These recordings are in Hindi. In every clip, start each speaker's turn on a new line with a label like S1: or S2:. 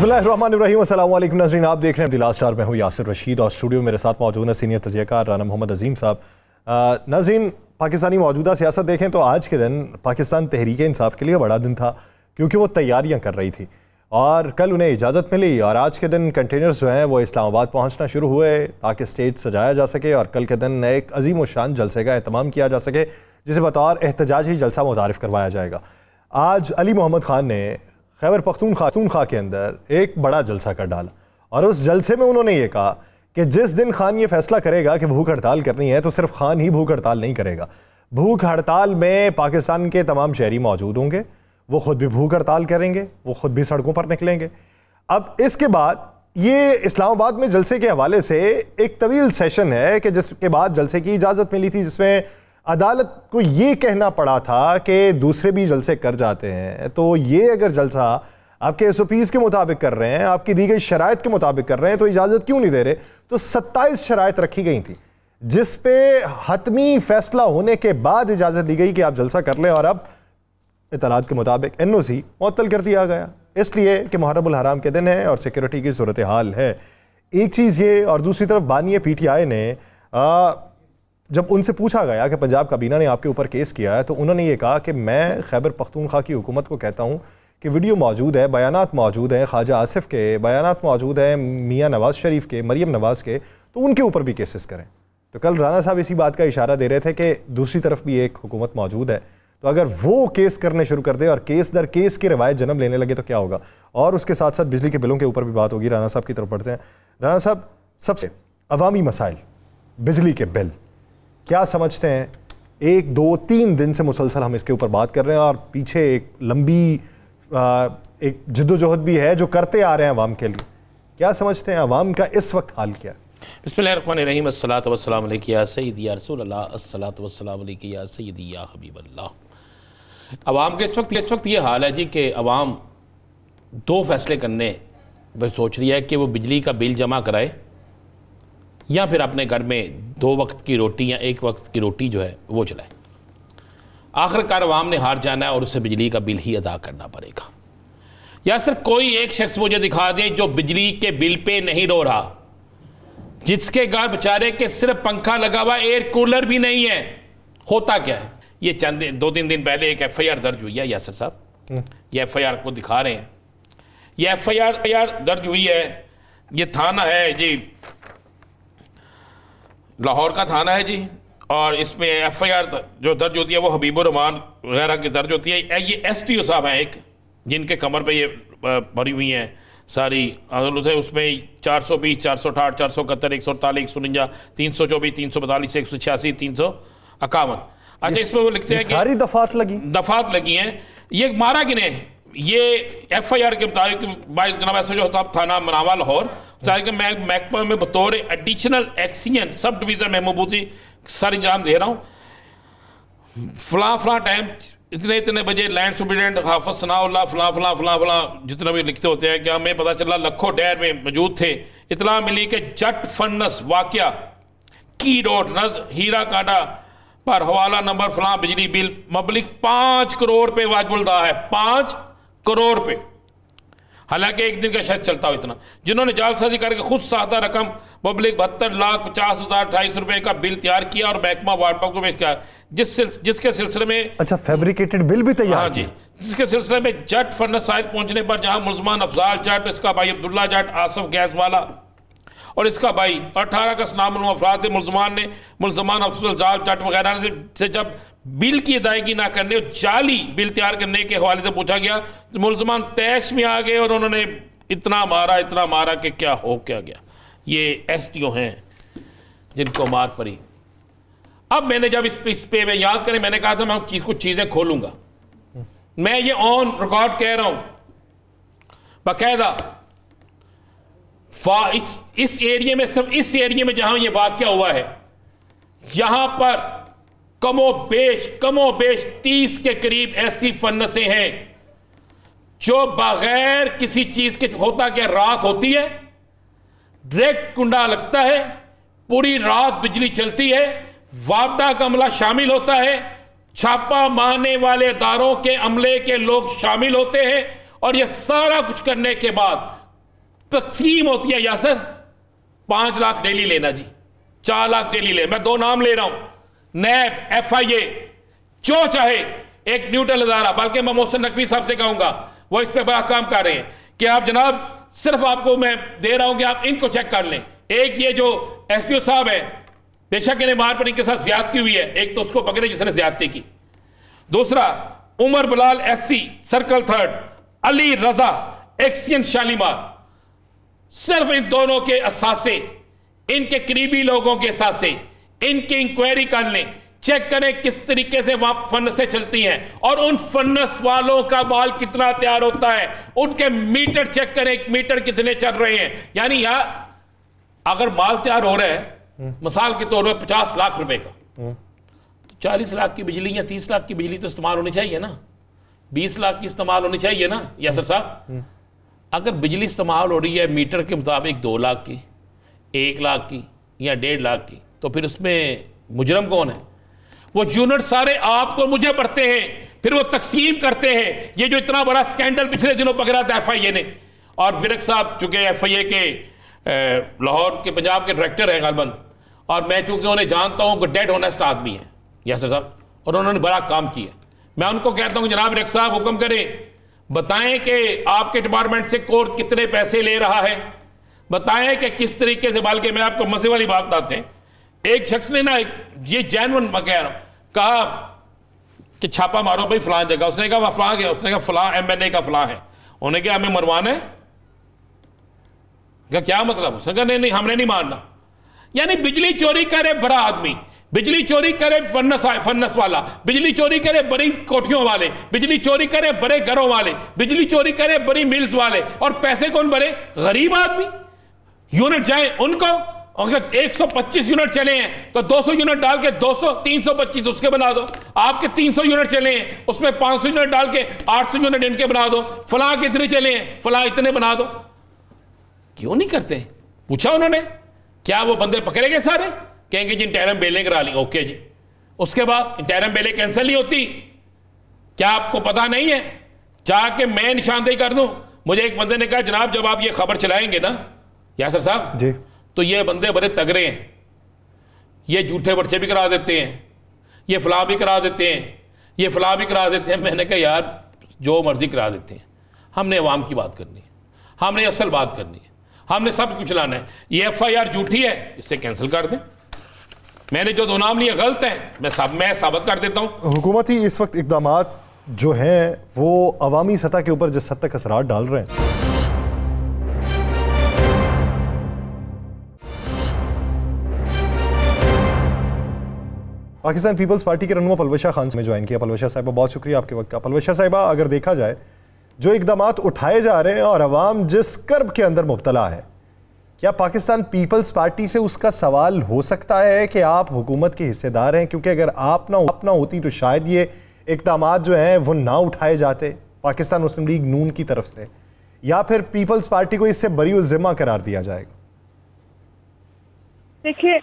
S1: बिस्मिल्लाहिर्रहमानिर्रहीम। अस्सलाम वालेकुम नाज़रीन, आप देख रहे हैं द लास्ट आवर में हूँ यासिर रशीद और स्टूडियो मेरे साथ मौजूद है सीनियर तजज़ियाकार राना मोहम्मद अजीम साहब। नाज़रीन, पाकिस्तानी मौजूदा सियासत देखें तो आज के दिन पाकिस्तान तहरीक इंसाफ के लिए बड़ा दिन था, क्योंकि वो तैयारियाँ कर रही थी और कल उन्हें इजाज़त मिली और आज के दिन कंटेनर्स जो हैं वो इस्लामाबाद पहुँचना शुरू हुए ताकि स्टेज सजाया जा सके और कल के दिन एक अजीम व शान जलसे का एहतमाम किया जा सके, जिसे बतौर एहतजाजी जलसा मुतारिफ़ करवाया जाएगा। आज अली मोहम्मद ख़ान ने खैबर पख्तूनख्वा के अंदर एक बड़ा जलसा कर डाला और उस जलसे में उन्होंने ये कहा कि जिस दिन खान ये फैसला करेगा कि भूख हड़ताल करनी है तो सिर्फ खान ही भूख हड़ताल नहीं करेगा। भूख हड़ताल में पाकिस्तान के तमाम शहरी मौजूद होंगे, वो खुद भी भूख हड़ताल करेंगे, वो खुद भी सड़कों पर निकलेंगे। अब इसके बाद ये इस्लामाबाद में जलसे के हवाले से एक तवील सेशन है कि जिसके बाद जलसे की इजाज़त मिली थी, जिसमें अदालत को ये कहना पड़ा था कि दूसरे भी जलसे कर जाते हैं, तो ये अगर जलसा आपके SOPs के मुताबिक कर रहे हैं, आपकी दी गई शराइत के मुताबिक कर रहे हैं, तो इजाज़त क्यों नहीं दे रहे? तो 27 शराइत रखी गई थी जिस पे हतमी फैसला होने के बाद इजाज़त दी गई कि आप जलसा कर लें और अब इतलात के मुताबिक NOC मुअत्तल कर दिया गया, इसलिए कि मुहर्रम उल हराम के दिन है और सिक्योरिटी की सूरत हाल है। एक चीज़ ये, और दूसरी तरफ बानी PTI ने जब उनसे पूछा गया कि पंजाब काबीना ने आपके ऊपर केस किया है, तो उन्होंने ये कहा कि मैं खैबर पख्तूनख्वा की हुकूमत को कहता हूँ कि वीडियो मौजूद है, बयानात मौजूद हैं, ख्वाजा आसिफ के बयानात मौजूद हैं, मियाँ नवाज़ शरीफ के, मरीम नवाज़ के, तो उनके ऊपर भी केसेस करें। तो कल राना साहब इसी बात का इशारा दे रहे थे कि दूसरी तरफ भी एक हुकूमत मौजूद है, तो अगर वो केस करने शुरू कर दे और केस दर केस की रवायत जन्म लेने लगे तो क्या होगा। और उसके साथ साथ बिजली के बिलों के ऊपर भी बात होगी। राना साहब की तरफ बढ़ते हैं। राना साहब, सबसे अवामी मसाइल, बिजली के बिल, क्या समझते हैं? 1, 2, 3 दिन से मुसलसल हम इसके ऊपर बात कर रहे हैं और पीछे एक लंबी एक जद्दोजहद भी है जो करते आ रहे हैं अवाम के लिए। क्या समझते हैं अवाम का इस वक्त हाल क्या है?
S2: बिस्मिल्लाहिर्रहमानिर्रहीम, अस्सलातु वस्सलामु अलैका या सय्यदी या रसूल अल्लाह, अस्सलातु वस्सलामु अलैका या सय्यदी या हबीब अल्लाह। अवाम के इस वक्त ये हाल है जी कि अवाम 2 फैसले करने पर सोच रही है कि वो बिजली का बिल जमा कराए या फिर अपने घर में 2 वक्त की रोटी या 1 वक्त की रोटी जो है वो चलाए। आखिरकार अवाम ने हार जाना है और उसे बिजली का बिल ही अदा करना पड़ेगा। या सिर्फ कोई एक शख्स मुझे दिखा दे जो बिजली के बिल पे नहीं रो रहा, जिसके घर बेचारे के सिर्फ पंखा लगा हुआ, एयर कूलर भी नहीं है। होता क्या है, ये 2-3 दिन पहले एक FIR दर्ज हुई है यासिर साहब, ये FIR को दिखा रहे हैं। ये FIR दर्ज हुई है, ये थाना है जी, लाहौर का थाना है जी, और इसमें FIR जो दर्ज होती है वो हबीबुर रहमान वगैरह की दर्ज होती है। ये STO साहब हैं एक, जिनके कमर पे ये भरी हुई हैं सारी अदालत है। उसमें 420, 468, 471, 148, 149, 324, 342, 186, 351। अच्छा, इसमें वो लिखते हैं कि सारी दफात लगी हैं। ये मारा किने? ये FIR के मुताबिक 22 जनाब SHO साहब थाना मनावा लाहौर महकमा में बतौर एडिशनल एक्सीएंट सब डिवीज़न महमूबूदी सर इंजाम दे रहा हूँ। फला टाइम इतने बजे लैंड सुपरिटेंडेंट हाफिज सनाउल्लाह फला जितना भी लिखते होते हैं कि हमें पता चला लखों डैर में मौजूद थे। इतला मिली कि जट फन्नस वाकया की रोड नज हीरा कांडा पर हवाला नंबर फला बिजली बिल मबलिक 5 करोड़ पे वाजिबुल्दा है, 5 करोड़ पे। हालांकि एक दिन का शायद चलता हो इतना, जिन्होंने जालसाजी करके खुद सादा रकम मबलिक 72,50,28 रुपए का बिल तैयार किया और महकमा वार्डा को पेश किया, जिसके सिलसिले में अच्छा फैब्रिकेटेड बिल भी तैयार, हाँ जी, जिसके सिलसिले में जट फर्नेस साइट पहुंचने पर जहां मुलजमान अफजाल जट, इसका भाई अब्दुल्ला जट, आसफ गैस वाला और इसका भाई 18 का नाम अफराद थे। मुलजमान अफजल जट वगैरह से जब बिल की अदायगी ना करने और जाली बिल तैयार करने के हवाले से पूछा गया तो मुलजमान तैश में आ गए और उन्होंने इतना मारा कि क्या गया। ये STO हैं जिनको मार पड़ी। अब मैंने जब इस पे मैं याद करें, मैंने कहा था मैं कुछ चीज़ें खोलूंगा। मैं ये ऑन रिकॉर्ड कह रहा हूं बाकायदा। इस एरिया में, सिर्फ इस एरिया में जहां ये वाकया हुआ है, यहां पर कमो बेश 30 के करीब ऐसी फन्नसें हैं जो बगैर किसी चीज के, होता क्या, रात होती है, डायरेक्ट कुंडा लगता है, पूरी रात बिजली चलती है, वापडा का अमला शामिल होता है, छापा मारने वाले इदारों के अमले के लोग शामिल होते हैं और यह सारा कुछ करने के बाद तकसीम होती है यासर 5 लाख डेली लेना जी, 4 लाख डेली ले, मैं 2 नाम ले रहा हूं, नैब, FIA, जो चाहे एक न्यूट्रल अदारा, बल्कि मैं मोहसिन नकवी साहब से कहूंगा वो इस पे बड़ा काम कर रहे हैं कि आप जनाब सिर्फ आपको मैं दे रहा हूं कि आप इनको चेक कर लें। एक ये जो SPO साहब है, बेशक इन्हें मार पर इनके साथ ज्यादती हुई है, एक तो उसको पकड़े जिसने ज्यादती की, दूसरा Umar Bilal SC circle 3rd, Ali Raza XEN Shalimar, सिर्फ इन दोनों के असासे, इनके करीबी लोगों के असासे, इनकी इंक्वायरी कर लें, चेक करें किस तरीके से वहां फन्नसें चलती हैं और उन फन्नस वालों का माल कितना तैयार होता है, उनके मीटर चेक करें, मीटर कितने चल रहे हैं। यानी यार अगर माल तैयार हो रहा है मिसाल के तौर पर 50 लाख रुपए का, तो 40 लाख की बिजली या 30 लाख की बिजली तो इस्तेमाल होनी चाहिए ना, 20 लाख की इस्तेमाल होनी चाहिए ना यासर साहब। अगर बिजली इस्तेमाल हो रही है मीटर के मुताबिक 2 लाख की, 1 लाख की या 1.5 लाख की, तो फिर उसमें मुजरम कौन है? वो यूनिट सारे आपको मुझे पढ़ते हैं, फिर वो तकसीम करते हैं। ये जो इतना बड़ा स्कैंडल पिछले दिनों पकड़ा था FIA ने, और विरक साहब चूंकि FIA के लाहौर के पंजाब के डायरेक्टर हैं गालबन, और मैं चूंकि उन्हें जानता हूँ कि डेड ऑनेस्ट आदमी है यासर साहब, और उन्होंने बड़ा काम किया। मैं उनको कहता हूँ जनाब विरक साहब हुक्म करें, बताएं कि आपके डिपार्टमेंट से कोर्ट कितने पैसे ले रहा है, बताएं कि किस तरीके से, बल्कि मैं आपको मजे वाली बात बताते हैं। एक शख्स ने ना, ये जैनवन मैं कह रहा हूं, कहा कि छापा मारो भाई फलां जगह, उसने कहा वह फलां गया, उसने कहा फलां MNA का फलां है, उन्होंने कहा हमें मरवाना है, क्या मतलब? उसने कहा नहीं हमने नहीं मारना। यानी बिजली चोरी करे बड़ा आदमी, बिजली चोरी करे फन्नस वाला, बिजली चोरी करे बड़ी कोठियों वाले, बिजली चोरी करे बड़े घरों वाले, बिजली चोरी करे बड़ी मिल्स वाले, और पैसे कौन भरे? गरीब आदमी। यूनिट जाए उनको, अगर 125 यूनिट चले हैं तो 200 यूनिट डाल के 200 325 उसके बना दो, आपके 300 यूनिट चले हैं उसमें 500 यूनिट डाल के 800 यूनिट इनके बना दो, फलां कितने चले हैं फलां इतने बना दो। क्यों नहीं करते? पूछा उन्होंने, क्या वो बंदे पकड़े गए सारे? कहेंगे जी इंटरम बेलें करा ली, ओके जी। उसके बाद इंटरम बेलें कैंसिल नहीं होती, क्या आपको पता नहीं है? जाके मैं निशानदेही कर दूं। मुझे एक बंदे ने कहा जनाब जब आप ये खबर चलाएंगे ना यासर साहब जी, तो ये बंदे बड़े तगड़े हैं, ये झूठे पर्चे भी करा देते हैं, ये फलां भी करा देते हैं, ये फलां भी करा देते हैं। मैंने कहा यार जो मर्जी करा देते हैं, हमने अवाम की बात करनी है, हमने असल बात करनी है, हमने सब कुछ लाना है। ये FIR झूठी है, इसे कैंसिल कर दें। मैंने जो 2 नाम लिए गलत है, मैं साबित कर देता हूं।
S1: हुकूमती इस वक्त इकदामात जो हैं वो अवामी सतह के ऊपर जिस हद तक असरार डाल रहे हैं, पाकिस्तान पीपल्स पार्टी के रहनुमा पलवशा खान में ज्वाइन किया। पलवशा साहिबा बहुत शुक्रिया आपके वक्त का। पलवशा साहिबा, अगर देखा जाए जो इकदामात उठाए जा रहे हैं और अवाम जिस कर्ब के अंदर मुब्तला है, क्या पाकिस्तान पीपल्स पार्टी से उसका सवाल हो सकता है कि आप हुकूमत के हिस्सेदार हैं? क्योंकि अगर आप ना होती तो शायद ये इकदामात जो हैं वो ना उठाए जाते पाकिस्तान मुस्लिम लीग नून की तरफ से, या फिर पीपल्स पार्टी को इससे बरी उज़ ज़िम्मा करार दिया जाएगा?
S3: देखिए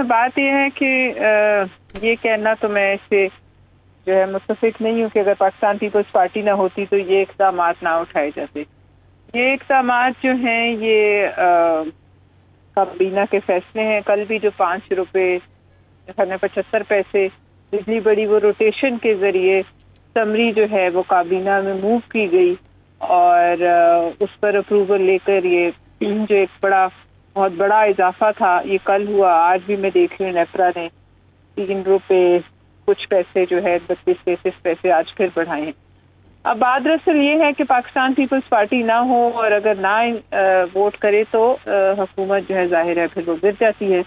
S3: बात यह है कि ये कहना तो मैं इससे जो है मुत्तफिक नहीं हूँ कि अगर पाकिस्तान पीपल्स पार्टी ना होती तो ये इक़दामात ना उठाए जाते। ये इक़दामात जो हैं ये काबीना के फैसले हैं। कल भी जो 5 रुपये 75 पैसे बिजली बढ़ी, वो रोटेशन के ज़रिए समरी जो है वो काबीना में मूव की गई और उस पर अप्रूवल लेकर ये जो एक बहुत बड़ा इजाफा था ये कल हुआ। आज भी मैं देख रही हूँ नेफ्रा ने 3 रुपये कुछ पैसे जो है 32-33 पैसे आज फिर बढ़ाए हैं। अब बात दरअसल ये है कि पाकिस्तान पीपल्स पार्टी ना हो और अगर ना वोट करे तो हुकूमत जो है जाहिर है फिर वो गिर जाती है,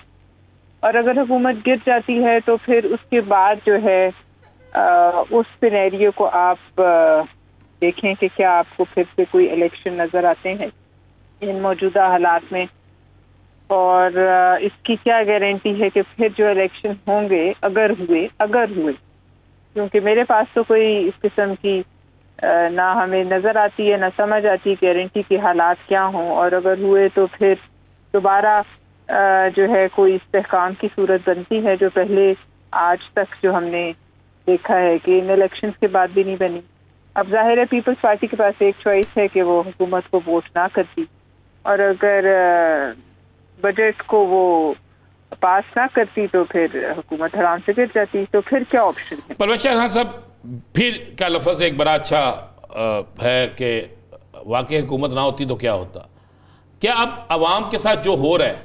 S3: और अगर हुकूमत गिर जाती है तो फिर उसके बाद जो है उस सिनेरियो को आप देखें कि क्या आपको फिर से कोई इलेक्शन नज़र आते हैं इन मौजूदा हालात में, और इसकी क्या गारंटी है कि फिर जो इलेक्शन होंगे अगर हुए क्योंकि मेरे पास तो कोई इस किस्म की ना हमें नज़र आती है ना समझ आती गारंटी के हालात क्या हों, और अगर हुए तो फिर दोबारा जो है कोई इस्तेहकाम की सूरत बनती है जो पहले आज तक जो हमने देखा है कि इन इलेक्शंस के बाद भी नहीं बनी। अब जाहिर है पीपल्स पार्टी के पास एक चॉइस है कि वो हुकूमत को वोट ना करती और अगर बजट को वो पास ना करती तो फिर हुकूमत हराम से गिर जाती। तो फिर क्या ऑप्शन है?
S2: परवेश खान साहब, फिर का लफ्ज़ एक बड़ा अच्छा है कि वाकई हुकूमत ना होती तो क्या होता। क्या अब आवाम के साथ जो हो रहा है,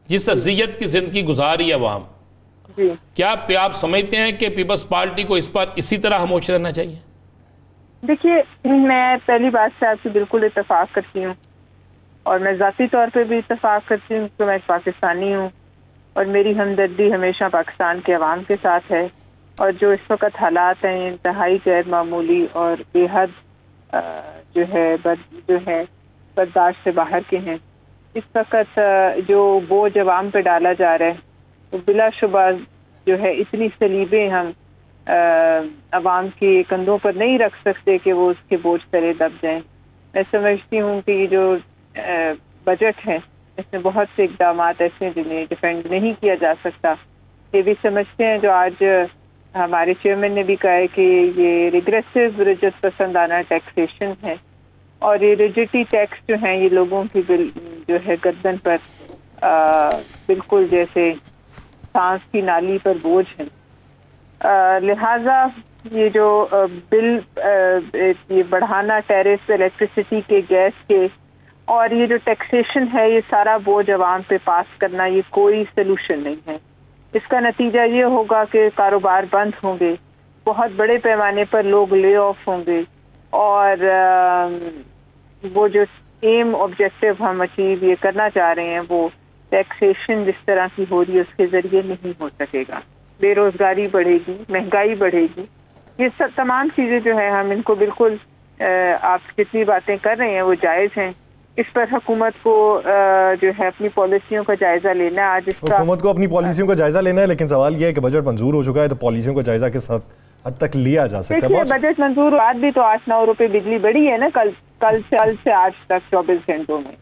S2: जिस अज़ियत की ज़िंदगी गुजार रही है आवाम, क्या आप समझते हैं कि पीपल्स पार्टी को इस पर इसी तरह खामोश रहना चाहिए?
S3: देखिए, मैं पहली बात से आपसे बिल्कुल इत्तेफाक करती हूँ और मैं ज़ाती तौर पे भी इत्तेफाक करती हूँ कि मैं एक पाकिस्तानी हूँ और मेरी हमदर्दी हमेशा पाकिस्तान के अवाम के साथ है। और जो इस वक्त हालात हैं इंतहाई गैर मामूली और बेहद जो है बर्दाश्त से बाहर के हैं। इस वक्त जो बोझ अवाम पे डाला जा रहा है तो बिलाशुबा जो है इतनी सलीबें हम अवाम के कंधों पर नहीं रख सकते कि वो उसके बोझ तले दब जाएं। मैं समझती हूँ कि ये जो बजट है इसमें बहुत से इकदाम ऐसे हैं जिन्हें डिफेंड नहीं किया जा सकता। ये भी समझते हैं, जो आज हमारे चेयरमैन ने भी कहा है कि ये रिग्रेसिव रिजत पसंदाना टैक्सेशन है और ये रिजिटी टैक्स जो हैं ये लोगों की जो है गर्दन पर बिल्कुल जैसे सांस की नाली पर बोझ है। लिहाजा ये जो बिल ये बढ़ाना टैरिफ इलेक्ट्रिसिटी के, गैस के और ये जो टैक्सेशन है ये सारा बोझ अवाम पे पास करना ये कोई सलूशन नहीं है। इसका नतीजा ये होगा कि कारोबार बंद होंगे, बहुत बड़े पैमाने पर लोग ले ऑफ होंगे और वो जो एम ऑब्जेक्टिव हम अचीव ये करना चाह रहे हैं वो टैक्सेशन जिस तरह की हो रही है उसके ज़रिए नहीं हो सकेगा। बेरोज़गारी बढ़ेगी, महंगाई बढ़ेगी। ये सब तमाम चीज़ें जो है हम इनको बिल्कुल आप जितनी बातें कर रहे हैं वो जायज़ हैं। इस पर हुकूमत को जो है अपनी पॉलिसियों का जायजा लेना है। आज
S1: हुकूमत को अपनी पॉलिसियों का जायजा लेना है, लेकिन सवाल यह है कि बजट मंजूर हो चुका है तो पॉलिसियों का जायजा किस हद तक लिया जा सकता है?
S3: बजट मंजूर आज भी तो 8-9 रुपए बिजली बढ़ी है ना कल से आज तक 24 घंटों में।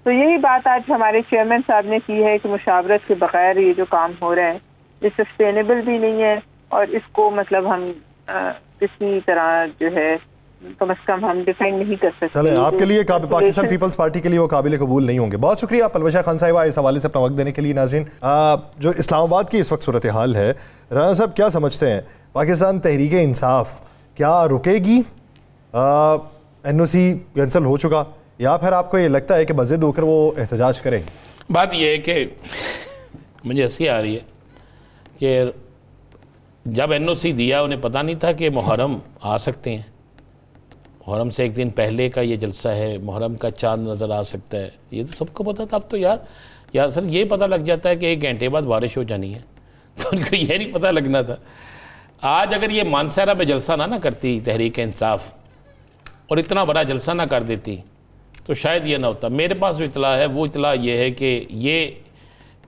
S3: तो यही बात आज हमारे चेयरमैन साहब ने की है कि मुशावरत के बगैर ये जो काम हो रहा है ये सस्टेनेबल भी नहीं है और इसको मतलब हम किसी तरह जो है कम से कम हम डिफाइन नहीं कर सकते।
S1: चले, आपके लिए पाकिस्तान पीपल्स पार्टी के लिए वो काबिल कबूल नहीं होंगे। बहुत शुक्रिया पलवशा खान साहिबा इस हवाले से अपना वक्त देने के लिए। नाज़रीन, जो इस्लामाबाद की इस वक्त सूरत हाल है, राना साहब क्या समझते हैं, पाकिस्तान तहरीक इंसाफ क्या रुकेगी? NOC कैंसिल हो चुका, या फिर आपको ये लगता है कि मज़ीद होकर वो एहतजाज करें?
S2: बात यह है कि मुझे हंसी आ रही है कि जब NOC दिया उन्हें पता नहीं था कि मुहर्रम आ सकते हैं। मुहर्रम से एक दिन पहले का ये जलसा है, मुहर्रम का चांद नज़र आ सकता है, ये तो सबको पता था। अब तो यार सर ये पता लग जाता है कि 1 घंटे बाद बारिश हो जानी है, तो उनको ये नहीं पता लगना था। आज अगर ये मानसरा में जलसा ना करती तहरीक इंसाफ और इतना बड़ा जलसा ना कर देती तो शायद ये ना होता। मेरे पास जो इतला है वो इतला ये है कि ये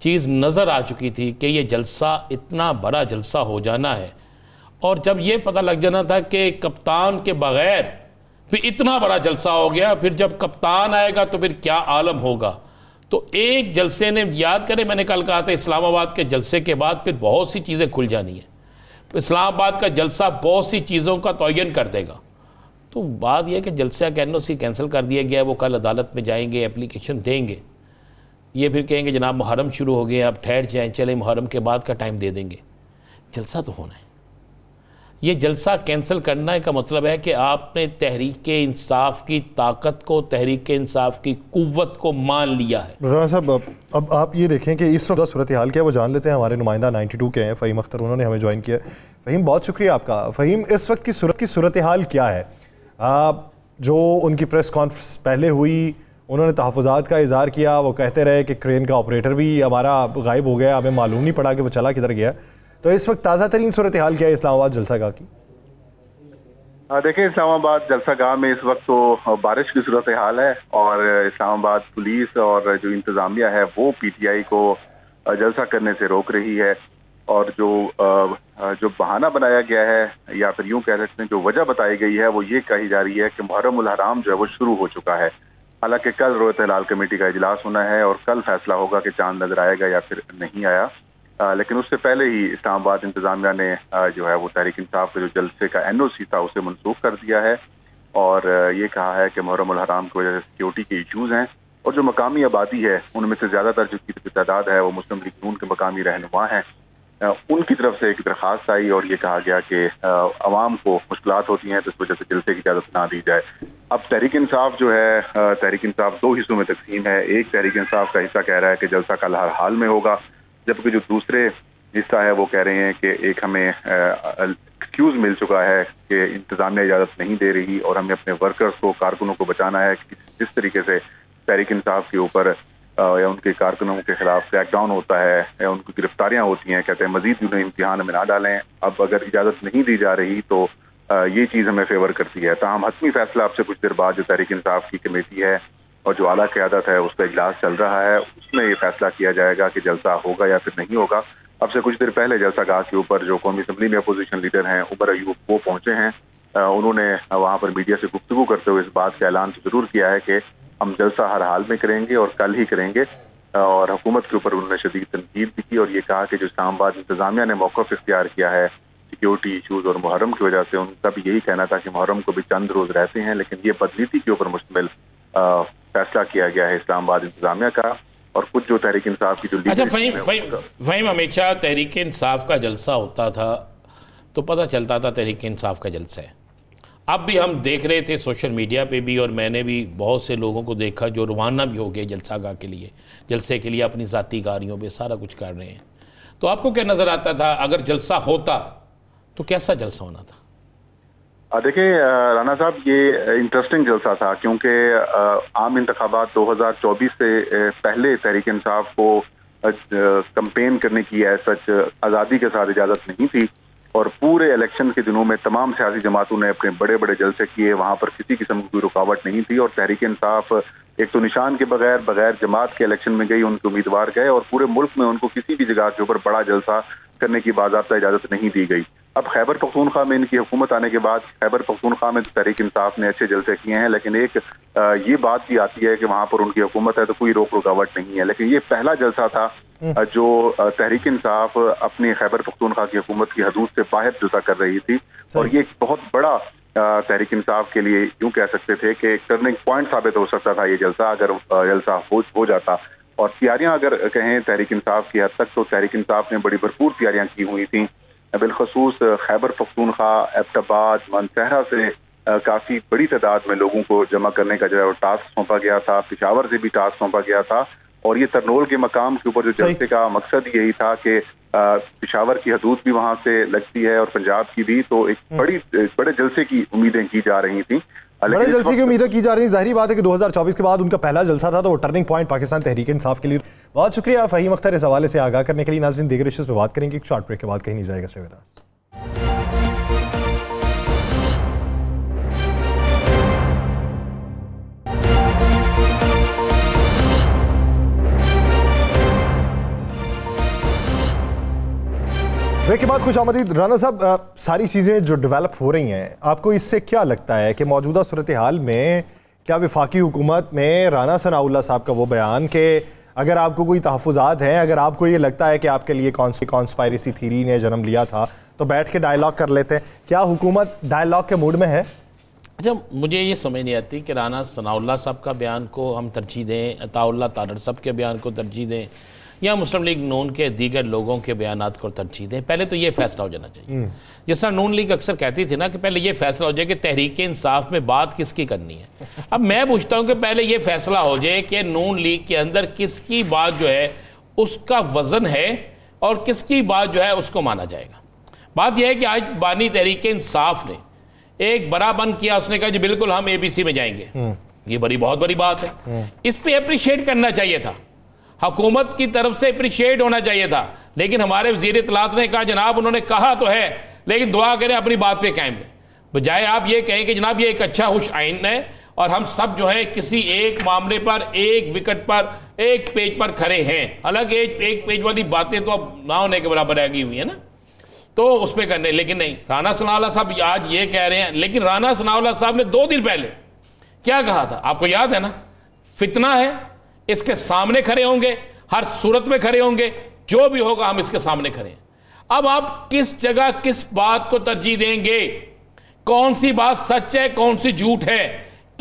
S2: चीज़ नज़र आ चुकी थी कि ये जलसा इतना बड़ा जलसा हो जाना है, और जब ये पता लग जाना था कि कप्तान के बग़ैर फिर इतना बड़ा जलसा हो गया, फिर जब कप्तान आएगा तो फिर क्या आलम होगा। तो एक जलसे ने, याद करें मैंने कल कहा था इस्लामाबाद के जलसे के बाद फिर बहुत सी चीज़ें खुल जानी है। इस्लामाबाद का जलसा बहुत सी चीज़ों का तयन कर देगा। तो बात यह है कि जलसा का NOC कैंसिल कर दिया गया, वो कल अदालत में जाएंगे, एप्लीकेशन देंगे, ये फिर कहेंगे जनाब मुहर्रम शुरू हो गया, आप ठहर जाएँ, चले मुहर्रम के बाद का टाइम दे देंगे। जलसा तो होना है। ये जलसा कैंसिल करने का मतलब है कि आपने तहरीक इंसाफ की ताकत को, तहरीक इंसाफ की कुव्वत को मान लिया है।
S1: राना साहब, अब आप ये देखें कि इस वक्त सूरत हाल क्या है वो जान लेते हैं। हमारे नुमाइंदा 92 के हैं फ़हीम अख्तर, उन्होंने हमें ज्वाइन किया। फ़हीम, बहुत शुक्रिया आपका। फ़हीम, इस वक्त की सूरत हाल क्या है? जो उनकी प्रेस कॉन्फ्रेंस पहले हुई, उन्होंने तहफ़्फ़ुज़ात का इज़हार किया, वो कहते रहे कि क्रेन का ऑपरेटर भी हमारा गायब हो गया, हमें मालूम नहीं पड़ा कि वो चला किधर गया। तो इस वक्त ताज़ा तरीन सूरत हाल क्या है इस्लामाबाद जलसा गाह की?
S4: देखिए, इस्लामाबाद जलसा गाह में इस वक्त तो बारिश की सूरत हाल है और इस्लामाबाद पुलिस और जो इंतज़ामिया है वो PTI को जलसा करने से रोक रही है। और जो बहाना बनाया गया है, या फिर यूँ कह सकते हैं जो वजह बताई गई है, वो ये कही जा रही है कि मुहर्रम उल हराम जो है वो शुरू हो चुका है। हालांकि कल रोयत हिलाल कमेटी का इजलास होना है और कल फैसला होगा कि चांद नजर आएगा या फिर नहीं आया। लेकिन उससे पहले ही इस्लामाबाद इंतजामिया ने जो है वो तहरीक इंसाफ के जो जलसे का NOC था उसे मनसूख कर दिया है और ये कहा है कि मुहर्रम उल हराम की वजह से सिक्योरिटी के इश्यूज हैं और जो मकामी आबादी है उनमें से ज़्यादातर जिसकी तादाद है वो मुस्लिम लीग नून के मकामी रहनुमा हैं, उनकी तरफ से एक दरख्वास्त आई और ये कहा गया कि अवाम को मुश्किलात होती हैं तो इस वजह से जलसे की इजाज़त ना दी जाए। अब तहरीक इंसाफ जो है, तहरीक इंसाफ दो हिस्सों में तकसीम है। एक तहरीक इंसाफ का हिस्सा कह रहा है कि जलसा कल हर हाल में होगा, जबकि जो दूसरे हिस्सा है वो कह रहे हैं कि एक हमें एक्सक्यूज़ मिल चुका है कि इंतज़ामिया इजाज़त नहीं दे रही और हमें अपने वर्कर्स को, कारकुनों को बचाना है कि जिस तरीके से तहरीक इंसाफ के ऊपर या उनके कारकुनों के खिलाफ क्रैकडाउन होता है या उनकी गिरफ्तारियां होती हैं, कहते हैं मजीद भी उन्हें इम्तिहान में ना डालें। अब अगर इजाज़त नहीं दी जा रही तो ये चीज़ हमें फेवर करती है। ताहम हतमी फैसला आपसे कुछ देर बाद जो तहरीक इंसाफ की कमेटी है और जो आला क़यादत है उसका इजलास चल रहा है, उसमें ये फैसला किया जाएगा कि जलसा होगा या फिर नहीं होगा। अब से कुछ देर पहले जलसा गाह के ऊपर जो कौमी असम्बली में अपोजिशन लीडर हैं उमर अयूब वो पहुंचे हैं। उन्होंने वहाँ पर मीडिया से गुफ्तगू करते हुए इस बात का ऐलान तो जरूर किया है कि हम जलसा हर हाल में करेंगे और कल ही करेंगे, और हुकूमत के ऊपर उन्होंने शदीद तनकीद भी की और ये कहा कि जो इस्लामाबाद इंतजामिया ने मौक़िफ़ इख्तियार किया है सिक्योरिटी इशूज़ और मुहर्रम की वजह से, उनका भी यही कहना था कि मुहर्रम को भी चंद रोज़ रहते हैं, लेकिन ये बदनीति के ऊपर मुश्तमिल फैसला किया गया है इस्लामाबाद इंतजामिया का। और कुछ जो तहरीक इंसाफ की जो
S2: अच्छा फ़हीम, हमेशा तहरीक इंसाफ का जलसा होता था तो पता चलता था तहरीक इंसाफ का जलसा है। अब भी हम देख रहे थे सोशल मीडिया पे भी, और मैंने भी बहुत से लोगों को देखा जो रवाना भी हो गए जलसागाह के लिए, जलसे के लिए अपनी ज़ाती गाड़ियों पे सारा कुछ कर रहे हैं। तो आपको क्या नज़र आता था अगर जलसा होता तो कैसा जलसा होना था?
S4: देखिए राना साहब, ये इंटरेस्टिंग जलसा था क्योंकि आम इंतखाबात 2024 से पहले तहरीक इंसाफ को कंपेन करने की सच आज़ादी के साथ इजाज़त नहीं थी और पूरे इलेक्शन के दिनों में तमाम सियासी जमातों ने अपने बड़े बड़े जलसे किए, वहाँ पर किसी किस्म की कोई रुकावट नहीं थी। और तहरीक इंसाफ एक तो निशान के बगैर जमात के इलेक्शन में गई, उनके उम्मीदवार गए और पूरे मुल्क में उनको किसी भी जगह के ऊपर बड़ा जलसा करने की बाज़ाब्ता इजाज़त नहीं दी गई। अब खैबर पख्तूनख्वा में इनकी हुकूमत आने के बाद खैबर पख्तूनख्वा में तहरीक इंसाफ ने अच्छे जलसे किए हैं, लेकिन एक ये बात भी आती है कि वहाँ पर उनकी हुकूमत है तो कोई रोक रुकावट नहीं है। लेकिन ये पहला जलसा था जो तहरीक इंसाफ अपनी खैबर पख्तूनख्वा की हुकूमत की हदूद से बाहर जलसा कर रही थी, और ये एक बहुत बड़ा तहरीक इंसाफ के लिए यूँ कह सकते थे कि टर्निंग पॉइंट साबित हो सकता था ये जलसा, अगर जलसा हो जाता। और तैयारियां अगर कहें तहरीक इंसाफ की हद तक तो तहरीक इंसाफ ने बड़ी भरपूर तैयारियां की हुई थी। बिलखसूस खैबर पख्तूनख्वा, एबटाबाद, मनसहरा से काफ़ी बड़ी तादाद में लोगों को जमा करने का जो है वो टास्क सौंपा गया था। पेशावर से भी टास्क सौंपा गया था और ये तरनोल के मकाम के ऊपर जो जलसे का मकसद यही था कि पेशावर की हदूद भी वहाँ से लगती है और पंजाब की भी, तो एक बड़े जलसे की उम्मीदें की जा रही थी।
S1: बड़े जलसे की उम्मीदें की जा रही। जाहिर बात है कि 2024 के बाद उनका पहला जलसा था तो वो टर्निंग पॉइंट पाकिस्तान तहरीक इंसाफ के लिए। बहुत शुक्रिया फ़हीम अख्तर इस हवाले से आगाह करने के लिए। नाज़रीन, दीगर इश्यूज़ पे बात करेंगे, एक शॉर्ट ब्रेक के बाद कहीं नहीं जाएगा। Stay with us. ब्रेक के बाद खुश आमदीद। राना साहब, सारी चीज़ें जो डेवलप हो रही हैं, आपको इससे क्या लगता है कि मौजूदा सूरत हाल में क्या वफाकी हुकूमत में राना सनाउल्लाह साहब का वो बयान कि अगर आपको कोई तहफ़्फ़ुज़ात हैं, अगर आपको ये लगता है कि आपके लिए कॉन्स्पायरेसी थीरी ने जन्म लिया था तो बैठ के डायलॉग कर लेते हैं, क्या हुकूमत डायलॉग के मूड में है?
S2: अच्छा, मुझे ये समझ नहीं आती कि राना सनाउल्लाह साहब का बयान को हम तरजीह दें, अताउल्लाह तारड़ साहब के बयान को तरजीह दें या मुस्लिम लीग नून के दीगर लोगों के बयानात को तरजीह दें। पहले तो ये फैसला हो जाना चाहिए। जिस तरह नून लीग अक्सर कहती थी ना कि पहले ये फैसला हो जाए कि तहरीक इंसाफ में बात किसकी करनी है। अब मैं पूछता हूँ कि पहले ये फैसला हो जाए कि नून लीग के अंदर किसकी बात जो है उसका वज़न है और किसकी बात जो है उसको माना जाएगा। बात यह है कि आज बानी तहरीक इंसाफ ने एक बड़ा बंद किया, उसने कहा जी बिल्कुल हम ABC में जाएंगे। ये बहुत बड़ी बात है, इस पर अप्रिशिएट करना चाहिए था, हुकूमत की तरफ से अप्रिशिएट होना चाहिए था। लेकिन हमारे वज़ीर इत्तलात ने कहा जनाब उन्होंने कहा तो है लेकिन दुआ करें अपनी बात पे कायम रहें, बजाय आप ये कहें कि जनाब ये एक अच्छा खुश आइन है और हम सब जो है किसी एक मामले पर, एक विकेट पर, एक पेज पर खड़े हैं। हालांकि एक पेज वाली बातें तो अब ना होने के बराबर रह गई हुई है ना, तो उस पर करने। लेकिन नहीं, राना सनाउल्लाह साहब आज ये कह रहे हैं, लेकिन राना सनाउल्लाह साहब ने 2 दिन पहले क्या कहा था आपको याद है ना? फितना है, इसके सामने खड़े होंगे, हर सूरत में खड़े होंगे, जो भी होगा हम इसके सामने खड़े हैं। अब आप किस जगह किस बात को तरजीह देंगे, कौन सी बात सच है कौन सी झूठ है,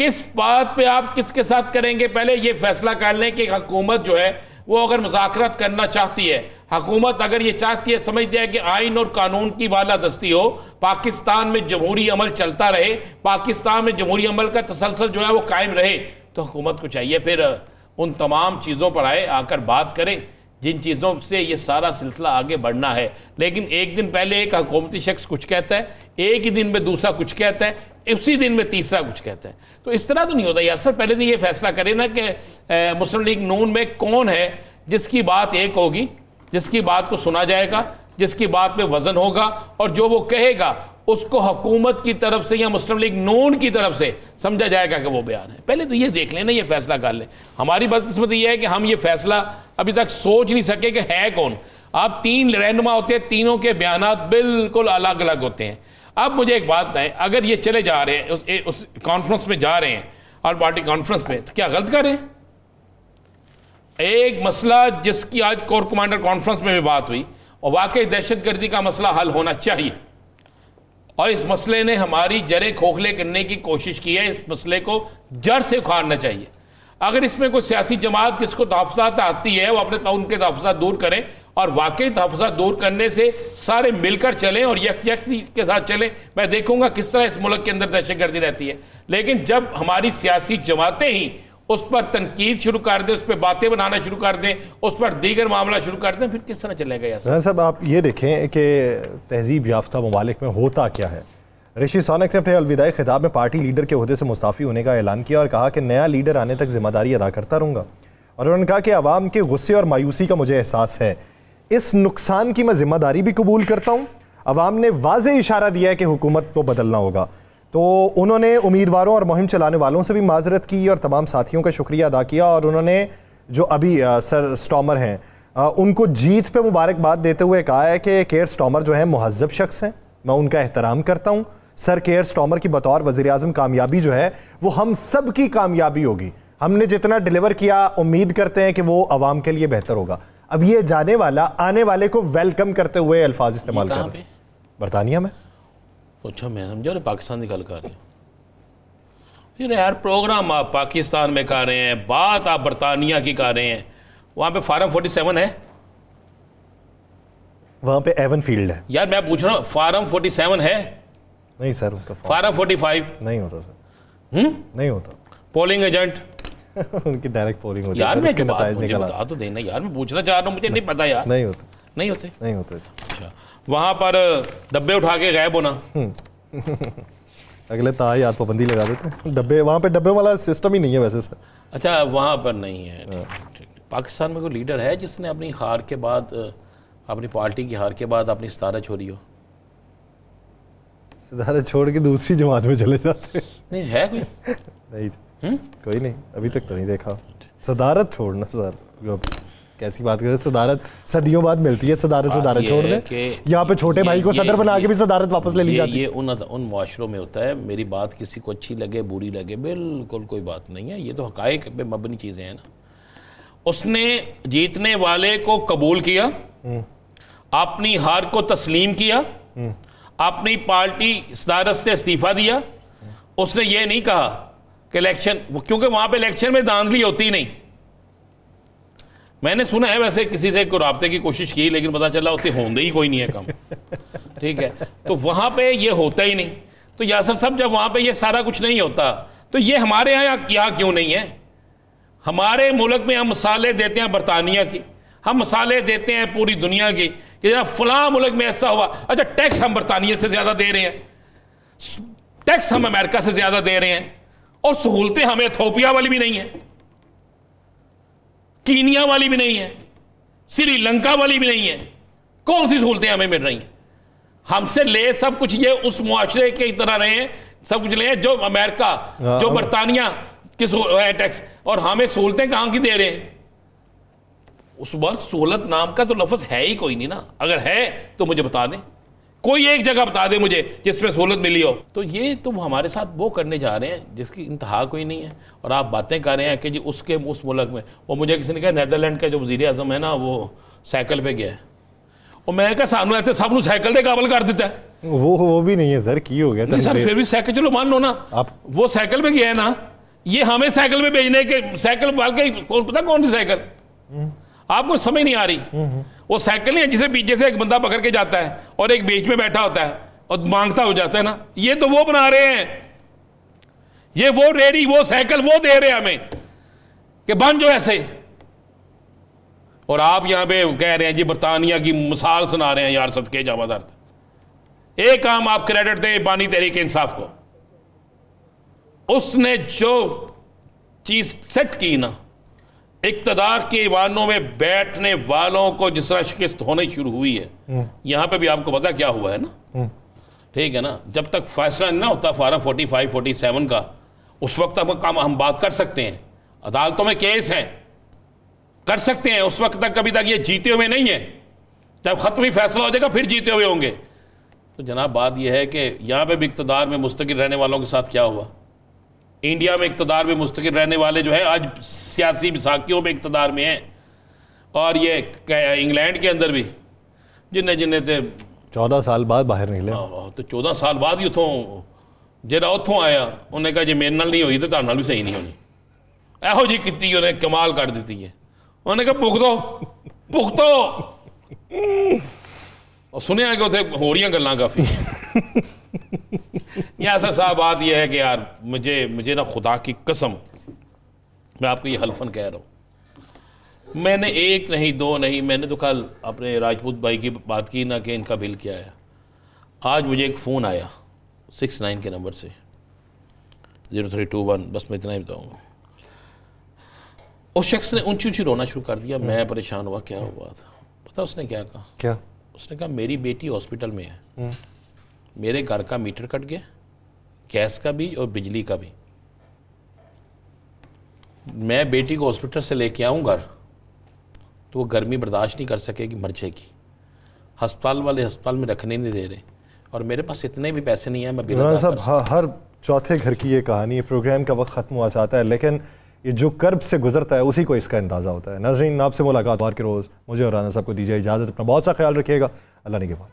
S2: किस बात पे आप किसके साथ करेंगे, पहले ये फैसला कर लें कि हुकूमत जो है वो अगर मुज़ाकरात करना चाहती है, हुकूमत अगर ये चाहती है, समझती है कि आइन और कानून की बालादस्ती हो, पाकिस्तान में जमहूरी अमल चलता रहे, पाकिस्तान में जमहूरी अमल का तसलसल जो है वो कायम रहे, तो हुकूमत को चाहिए फिर उन तमाम चीज़ों पर आकर बात करे जिन चीज़ों से ये सारा सिलसिला आगे बढ़ना है। लेकिन एक दिन पहले एक हुकूमती शख्स कुछ कहता है, एक ही दिन में दूसरा कुछ कहता है, उसी दिन में तीसरा कुछ कहता है, तो इस तरह तो नहीं होता। यासर पहले तो ये फैसला करे ना कि मुस्लिम लीग नून में कौन है जिसकी बात एक होगी, जिसकी बात को सुना जाएगा, जिसकी बात पे वजन होगा, और जो वो कहेगा उसको हुकूमत की तरफ से या मुस्लिम लीग नून की तरफ से समझा जाएगा कि वो बयान है। पहले तो ये देख लेना, ये फैसला कर ले। हमारी बदकिस्मती ये है कि हम ये फैसला अभी तक सोच नहीं सके कि है कौन। आप 3 रहनुमा होते हैं, तीनों के बयान बिल्कुल अलग अलग होते हैं। अब मुझे एक बात है, अगर ये चले जा रहे हैं उस कॉन्फ्रेंस में जा रहे हैं, और पार्टी कॉन्फ्रेंस में, तो क्या गलत कर रहे हैं? एक मसला जिसकी आज कोर कमांडर कॉन्फ्रेंस में भी बात हुई, और वाकई दहशतगर्दी का मसला हल होना चाहिए, और इस मसले ने हमारी जड़ें खोखले करने की कोशिश की है। इस मसले को जड़ से उखाड़ना चाहिए। अगर इसमें कोई सियासी जमात जिसको तहफ़्फ़ुज़ात आती है, वो अपने उनके तहफ़्फ़ुज़ात दूर करें, और वाकई तहफ़्फ़ुज़ात दूर करने से सारे मिलकर चलें और यकजहती के साथ चलें। मैं देखूंगा किस तरह इस मुल्क के अंदर दहशतगर्दी रहती है। लेकिन जब हमारी सियासी जमातें ही उस पर तनकीद शुरू कर दें, उस पर बातें बनाना शुरू कर दें, उस पर दीगर मामला शुरू कर दें, फिर किस तरह चलेगा? यार
S1: साहब, आप ये देखें कि तहजीब याफ्ता ममालिक में होता क्या है। ऋषि सुनक ने अपने अलविदाई खिताब में पार्टी लीडर के ओहदे से मुस्ताफ़ी होने का ऐलान किया और कहा कि नया लीडर आने तक जिम्मेदारी अदा करता रहूँगा। और उन्होंने कहा कि अवाम के गुस्से और मायूसी का मुझे एहसास है, इस नुकसान की मैं जिम्मेदारी भी कबूल करता हूँ। अवाम ने वाज़ेह इशारा दिया है कि हुकूमत को बदलना होगा। तो उन्होंने उम्मीदवारों और मुहिम चलाने वालों से भी माजरत की और तमाम साथियों का शुक्रिया अदा किया। और उन्होंने जो अभी सर स्टॉमर हैं उनको जीत पे मुबारकबाद देते हुए कहा है कि केयर स्टॉमर जो है मुहज़्ज़ब शख्स हैं, मैं उनका एहतराम करता हूँ। सर केयर स्टॉमर की बतौर वज़ीर-ए-आज़म कामयाबी जो है वो हम सब की कामयाबी होगी। हमने जितना डिलीवर किया, उम्मीद करते हैं कि वो आवाम के लिए बेहतर होगा। अब ये जाने वाला आने वाले को वेलकम करते हुए अल्फाज इस्तेमाल कर रहे हैं। बरतानिया में।
S2: अच्छा, मैं समझा पाकिस्तान की गल कर रहे हो यार। प्रोग्राम आप पाकिस्तान में कर रहे हैं, बात आप बरतानिया की कर रहे हैं। वहाँ पे फार्म 47 है, वहाँ
S1: पे एवन फील्ड है।
S2: यार मैं पूछ रहा हूँ, फार्म 47 है?
S1: नहीं सर, उनका
S2: फार्म 45
S1: नहीं होता सर। नहीं होता।
S2: पोलिंग एजेंट
S1: उनकी डायरेक्ट पोलिंग होती है
S2: यार। मैं बता तो देना यार, मैं पूछना चाह रहा हूँ, मुझे नहीं पता यार।
S1: नहीं होता।
S2: नहीं होते?
S1: नहीं होते।
S2: अच्छा, वहाँ पर डब्बे उठा के गायब होना।
S1: अगले तायात पाबंदी लगा देते हैं। डब्बे, वहाँ पे डब्बे वाला सिस्टम ही नहीं है वैसे सर।
S2: अच्छा, वहाँ पर नहीं है। पाकिस्तान में कोई लीडर है जिसने अपनी हार के बाद, अपनी पार्टी की हार के बाद अपनी सदारत छोड़ी हो?
S1: सदारत छोड़ के दूसरी जमात में चले जाते हैं।
S2: नहीं है कोई?
S1: नहीं कोई नहीं, अभी तक तो नहीं देखा। सदारत छोड़ना सर, कैसी बात करें? सदारत सदियों बाद मिलती है। सदारत छोड़ दें। यहाँ पे छोटे भाई को सदर बना के भी सदारत वापस ले ली जाती है।
S2: ये उन मुआशरों में होता है। मेरी बात किसी को अच्छी लगे बुरी लगे, बिल्कुल कोई बात नहीं है। ये तो हकायक पे मबनी चीज़ें हैं ना। उसने जीतने वाले को कबूल किया, अपनी हार को तस्लीम किया, अपनी पार्टी सदारत से इस्तीफा दिया। उसने ये नहीं कहा कि इलेक्शन, क्योंकि वहाँ पे इलेक्शन में धांधली होती नहीं। मैंने सुना है वैसे किसी से राब्ते की कोशिश की, लेकिन पता चला उससे होंदे ही कोई नहीं है काम। ठीक है, तो वहाँ पे ये होता ही नहीं। तो यासर साहब, जब वहाँ पे ये सारा कुछ नहीं होता तो ये हमारे यहाँ क्यों नहीं है? हमारे मुल्क में हम मिसालें देते हैं बरतानिया की, हम मिसालें देते हैं पूरी दुनिया की कि जरा फलां मुल्क में ऐसा हुआ। अच्छा, टैक्स हम बरतानिया से ज़्यादा दे रहे हैं, टैक्स हम अमेरिका से ज़्यादा दे रहे हैं, और सहूलतें हमें इथोपिया वाली भी नहीं है, कीनिया वाली भी नहीं है, श्रीलंका वाली भी नहीं है। कौन सी सहूलतें हमें मिल रही हैं? हमसे ले सब कुछ ये उस मुआशरे की तरह रहे हैं, सब कुछ ले जो अमेरिका, जो बरतानिया की टैक्स, और हमें सहूलतें कहाँ की दे रहे हैं? उस वक्त सहूलत नाम का तो लफ्ज़ है ही कोई नहीं ना। अगर है तो मुझे बता दें, कोई एक जगह बता दे मुझे जिसमें सहूलत मिली हो। तो ये तो हमारे साथ वो करने जा रहे हैं जिसकी इंतहा कोई नहीं है। और आप बातें कर रहे हैं कि जी उसके उस मुल्क में, वो मुझे किसी ने कहा नेदरलैंड का जो वज़ीर-ए-आज़म है ना, वो साइकिल पे गया है। और मैं क्या सानू ऐसे सब साइकिल के काबल कर देता है।
S1: वो भी नहीं है सर, की हो गया
S2: सर, फिर भी साइकिल, चलो मान लो ना, आप वो साइकिल पे गया है ना, ये हमें साइकिल में भेजने के, साइकिल बल्कि कौन पता कौन सी साइकिल, आपको समझ नहीं आ रही। वो साइकिल नहीं है जिसे पीछे से एक बंदा पकड़ के जाता है और एक बीच में बैठा होता है और मांगता हो जाता है ना, ये तो वो बना रहे हैं, ये वो रेडी, वो साइकिल वो दे रहे हैं हमें कि बन जो ऐसे। और आप यहां पे कह रहे हैं जी बरतानिया की मिसाल सुना रहे हैं यार, सदके जावादार। एक काम आप क्रेडिट दें बानी तहरीक इंसाफ को, उसने जो चीज सेट की ना, इक्तदार के ईवानों में बैठने वालों को जिस तरह शिकस्त होनी शुरू हुई है, यहां पे भी आपको पता क्या हुआ है ना, ठीक है ना। जब तक फैसला नहीं ना होता फार्म 45, 47 का, उस वक्त हम बात कर सकते हैं, अदालतों में केस हैं, कर सकते हैं। उस वक्त तक कभी तक ये जीते हुए नहीं है, जब खत्म ही फैसला हो जाएगा फिर जीते हुए होंगे। तो जनाब बात यह है कि यहाँ पे भी इक़्तिदार में मुस्तकिल रहने वालों के साथ क्या हुआ, इंडिया में इक़्तिदार में मुस्तकिल रहने वाले जो है आज सियासी बैसाखियों में इक़्तिदार में हैं। और ये इंग्लैंड के अंदर भी जिन्हें जिन्हें थे
S1: 14 साल बाद बाहर निकले,
S2: तो 14 साल बाद ही उतों जरा उतों आया, उन्हें कहा जी मेरे नाल नहीं हुई तो तुहाडे नाल भी सही नहीं होनी, एहो जी की उन्हें कमाल कर दी है। उन्हें कहा भुगतो और सुनिया कि उसे हो रही गल्लां काफ़ी। यासर साहब बात यह है कि यार मुझे ना खुदा की कसम, मैं आपको ये हल्फन कह रहा हूँ, मैंने एक नहीं दो नहीं, मैंने तो कल अपने राजपूत भाई की बात की ना कि इनका बिल क्या है। आज मुझे एक फ़ोन आया 69 के नंबर से 0321, बस मैं इतना ही बताऊँगा। उस शख्स ने ऊंची ऊंची रोना शुरू कर दिया। मैं परेशान हुआ, क्या हुआ था पता उसने क्या कहा?
S1: क्या?
S2: उसने कहा मेरी बेटी हॉस्पिटल में है, मेरे घर का मीटर कट गया, गैस का भी और बिजली का भी, मैं बेटी को हॉस्पिटल से लेके आऊँ घर तो वो गर्मी बर्दाश्त नहीं कर सकेगी, मर जाएगी। अस्पताल वाले अस्पताल में रखने नहीं दे रहे और मेरे पास इतने भी पैसे नहीं है मैं बिल
S1: साहब हर चौथे घर की ये कहानी है। प्रोग्राम का वक्त ख़त्म हुआ चाहता है, लेकिन ये जो कर्ब से गुजरता है उसी को इसका अंदाज़ा होता है। नाज़रीन, आपसे मुलाकात बार के रोज़, मुझे और राना साहब को दीजिए इजाज़त। अपना बहुत सा ख्याल रखिएगा। अल्लाह ने के बाद।